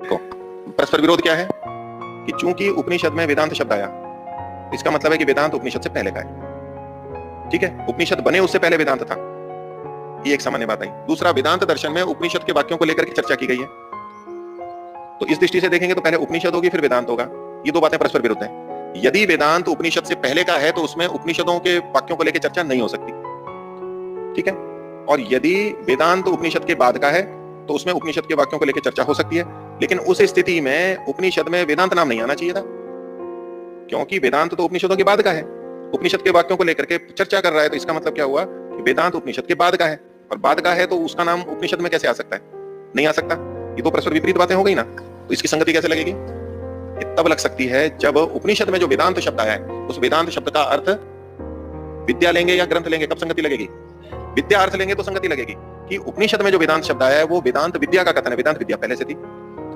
देखो, परस्पर विरोध क्या है कि चूंकि उपनिषद में वेदांत शब्द आया, इसका मतलब है कि वेदांत उपनिषद से पहले का है। ठीक है, उपनिषद बने उससे पहले वेदांत था, ये एक सामान्य बात आई। दूसरा, वेदांत दर्शन में उपनिषद के वाक्यों को लेकर के चर्चा की गई है, तो इस दृष्टि से देखेंगे तो पहले उपनिषद होगी फिर वेदांत होगा। ये दो बातें परस्पर विरुद्ध हैं। यदि वेदांत उपनिषद से पहले का है तो उसमें उपनिषदों के वाक्यों को लेकर चर्चा नहीं हो सकती। ठीक है, और यदि वेदांत उपनिषद के बाद का है तो उसमें उपनिषद के वाक्यों को लेकर चर्चा हो सकती है, लेकिन उस स्थिति में उपनिषद में वेदांत नाम नहीं आना चाहिए था, क्योंकि वेदांत तो उपनिषदों के बाद का है। उपनिषद के वाक्यों को लेकर के चर्चा कर रहा है, तो इसका मतलब क्या हुआ कि वेदांत उपनिषद के बाद का है, और बाद का है तो उसका नाम उपनिषद में कैसे आ सकता है? नहीं आ सकता। ये तो परस्पर विपरीत बातें हो गई ना, तो इसकी संगति कैसे लगेगी? ये तब लग सकती है जब उपनिषद में जो वेदांत शब्द आया है उस वेदांत शब्द का अर्थ विद्या लेंगे या ग्रंथ लेंगे, तब संगति लगेगी। विद्या अर्थ लेंगे तो संगति लगेगी कि उपनिषद में जो वेदांत शब्द आया है वो वेदांत विद्या का कथन है। वेदांत विद्या पहले से थी,